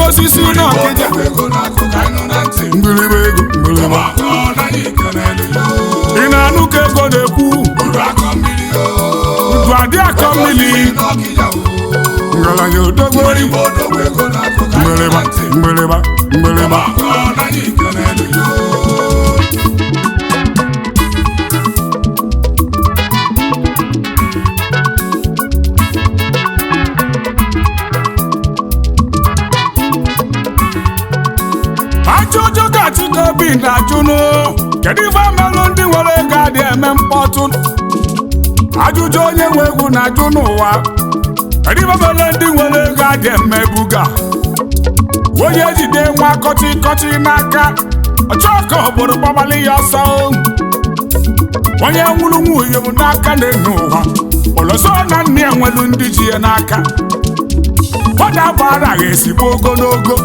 osisi n'Ọkịja mgbịrịgba ego mgbịrịgba ị na-anụ ka ego na-ekwu udu adị akọ mmiri ngalanya odogwori mgbịrịgba mgbịrịgba mgbịrịgba ajụjụ ka Chikobi na-ajụnụ kedu ife melụ ndị nwere ego adị eme mkpọtụ ajụjụ onye nwe egwu na-ajụ n'ụwa kedu ife melụ ndị nwere ego adị eme buga onye jide nwa kọchị n'aka ọchọ ka obodo gbabalị ya ọsọ onye nwụrụ nwunye m n'aka na-enye ụwa ọlọsọ na nne ya nwelu ndị ji ya n'aka ọ na-abụ araghị esigbo ogologo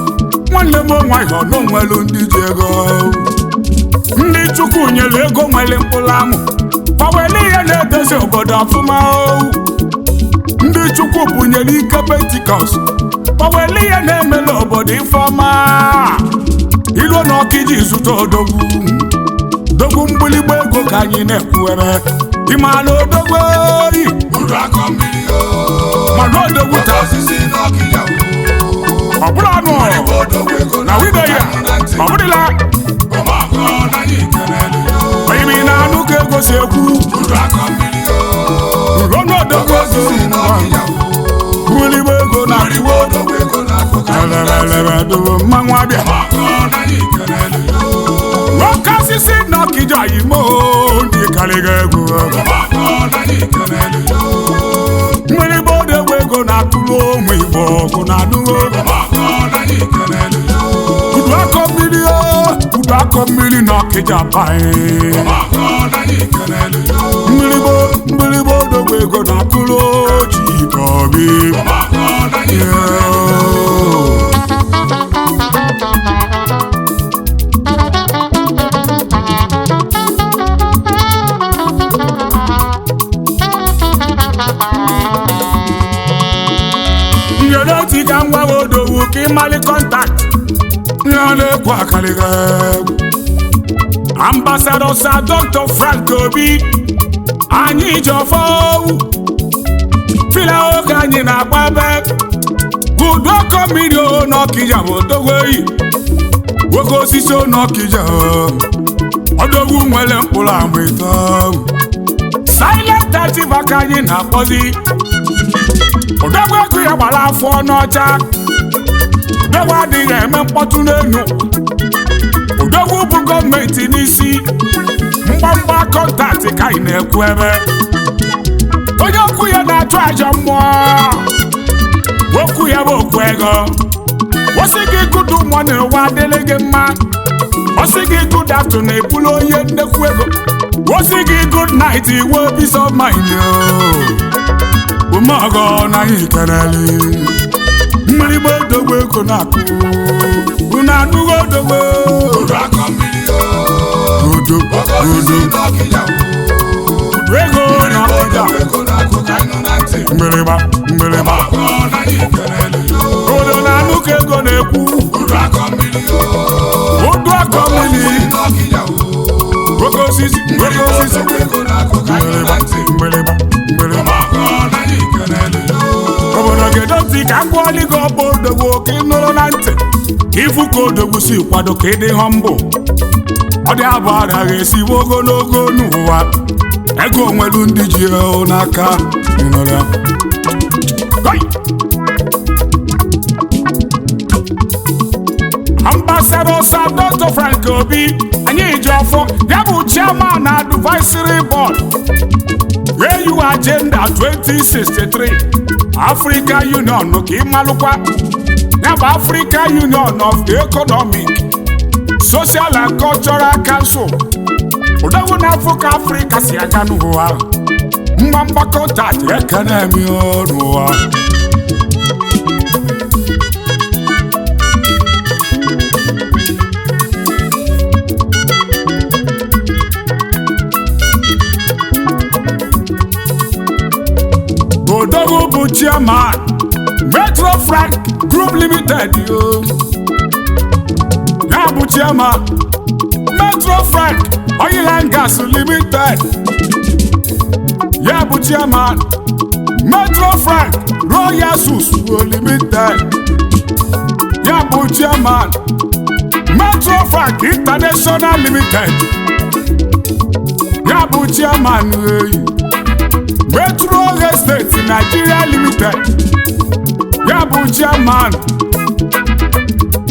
nwanne m nwayọ n'onwelu ndị ji ego ndị Chukwu nyere ego nwere mkpụrụ amụ pawele ihe na-edozi obodo ọfụma ndị Chukwu bunyere ike Pentikọst pawele ihe na-emela obodo ifeọma ilu na Ọkịja zụta odogwu mgbịlịgba ego ka anyị na-ekwuere ịmala odogwu oyi mana odogwu taa ọ bụrụ anụ na wido ya ọ bụrụla onye ị na-anụ ka ego si ekwu ronodogwu mgbịlịgba ego na mmanwụ abịa nwoke osisi n'Ọkịja yimo ndị karịga egwu mgbịrịgba odogwu ego na-atụrụ ụmụ Igbo ọgụ na anụghị udu akọ mmiri n'Ọkịja banye mgbịrịgba odogwu ego na-atụrụ Chikobi oti ka ngwa odogwu ka ịmali kọntaktị ya na-ekwu akarịga egwu Ambassador Sir Dr. Frank Obi anyị ji ọfọ fila oge anyị na-agba ebe udu ọkọ mmiri n'Ọkịja bụ odogwu eyi nwoke osisi n'Ọkịja odogwu nwere mkpụrụ amụ ịtọ silent active ka anyị na-akpọzi odogwu ego ya gbara afọ n'ọcha odogwu adịghị eme mkpọtụ n'enu odogwu bụ gọọmenti n'isi mgbamgba kọntaktị ka anyị na-ekwu ebe onye okwu ya na-atụ ajọ mmụọ okwu ya bụ okwu ego osi gị gụdụ mmụọ na-ewe adịlị gị mma osi gị gụdụ atụ na-ebulu onye nnekwu ego osi gị good night iwe peace of mind umeọgọ na anyị kelele mgbịrịgba odogwu ego na-akụ unu anụghị odogwu ego n'Ọkịja mgbịrịgba odo na-anụ ka ego na-ekwu udu akọ mmiri oke osisi mgbịrịgba obodo gedo ntị ka m gụọlị gị ọkpọ odogwu ka ị nụrụ na ntị ka ịfụ ka odogwu si kwado ka ị dị humble ọ dị abụ agaghị esiwe ogologo n'ụwa ego nwelu ndị ji n'aka Ambassador Sir Dr. Frank Obi anyị ji ọfọ ya bụ chairman advisory board AU Agenda 2063 Africa Union ka ịmalụkwa ya bụ Africa Union of the Economic, Social and Cultural Council odogwu n'afọ ka Africa si aga n'ụwa mgbamgba kọntaktị economy n'ụwa odogwu bụ chairman Metro Frank Group Limited yo. Ya bụ chairman Metro Frank Oil and Gas Limited. Ya bụ chairman Metro Frank Royal Susu Limited. Ya bụ chairman Metro Frank International Limited. Ya bụ chairman Metro Estate Nigeria Limited. Ya bụ chairman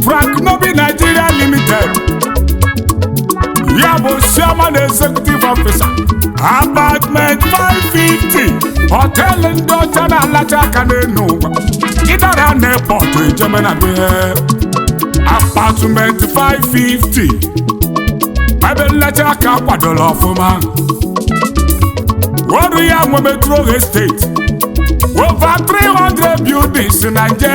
Frank Nobi Nigeria Limited. Ya bụ chairman executive officer Apartment 550 Hotel ndị ọcha na-alacha aka n'elu ụwa. Ịdara na airport ijemena bịa Apartment 550 ebe nlecha aka kwadoro ọfụma. Ọrụ ya nwe Metro Estate over 300 buildings na nje.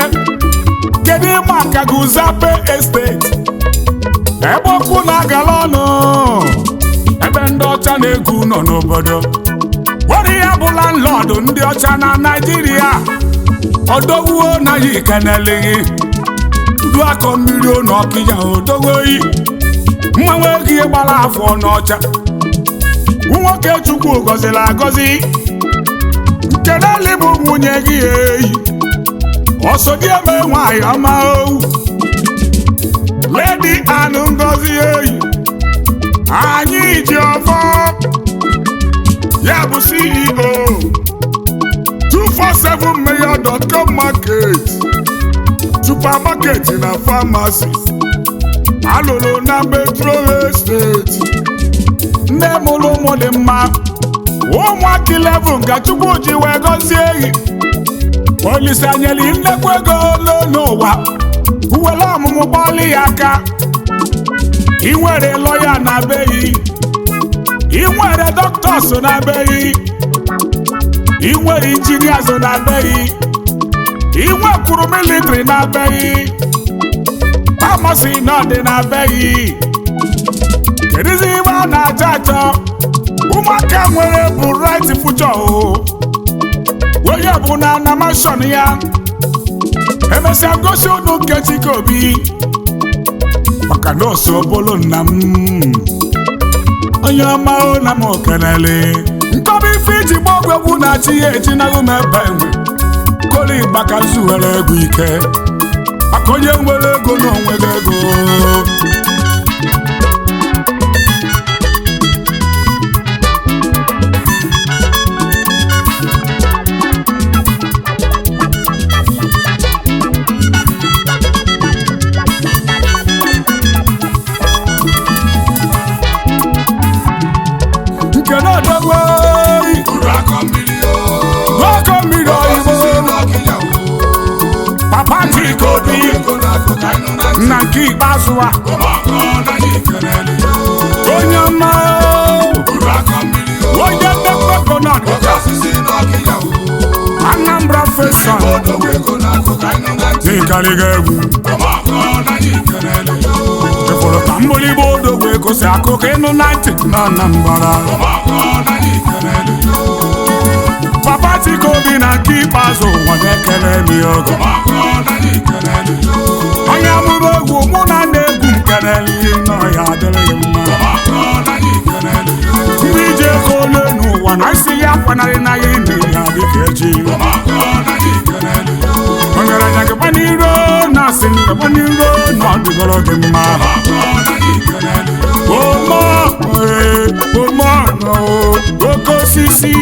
Kedu maka Guzape Estate ebe ọkụ na-agala ọnụ, ebe ndị ọcha na-egwu nọ n'obodo. Ọrụ ya bụ landlord ndị ọcha na Nigeria. Odogwuo na yi keneleghị du akọ mmiri n'Ọkịja odogwoyi mmanwe gị gbara afọ n'ọcha. Nwoke Chukwu gọziri agọzi keneli bụ nwunye gị eyi ọsọdịeme nwanyị ọma owu Lady Anụ Ngozi eyi anyị ji ọfọ. Ya bụ CEO 247mayor.com market supermarket na pharmacy alụrụ na Metro Estate. Nne mụrụ ụmụ dị mma ụmụaka 11 ka Chukwu ji wee gọzie ehi. Olise anyeli nnekwu ego n'ụwa uwele ọmụmụ gbalị ya aka. Ị nwere lọya na beghị, ị nwere doctors na beghị, ị nwere engineers na beghị, ị nwekwuru military na beghị, pharmacy na dị na beghị. Kedizi ibe a na-achọ achọ ụmụaka nwere bụ right future o. Onye bụ na mansion ya emesịa gosi unu Nkechika Obi maka na oso obolo nna m onye ọma o na m okenele. Nkọba ife iji gba ọgwụ egwu na-achị ya eji na ume ebe enwe koli gbaka zuwere ego ike maka onye nwere ego na onwere ego. Papa Chikobi na nke ikpeazụ a onye ọma onye ndekọ na Anambra Fesa n'ịkarịga egwu ịfụrụ ka mgbịrịgba odogwu egosi akụkọ ịnụ 90 na Anambra. Papa Chikobi na nke ikpeazụ ụwa na-ekele m ya ogo. Onye amụrụ egwu mụ na na-egwu nkelele n'ọhịa adịrịghị mma. Ndị iji ego ole n'ụwa na isi ya kwanarị na ya ime ya dịka echi. Onyere nya gịkwa n'iro na asị ngịkwa n'iro na ọdịgọrọ gị mma. Oke osisi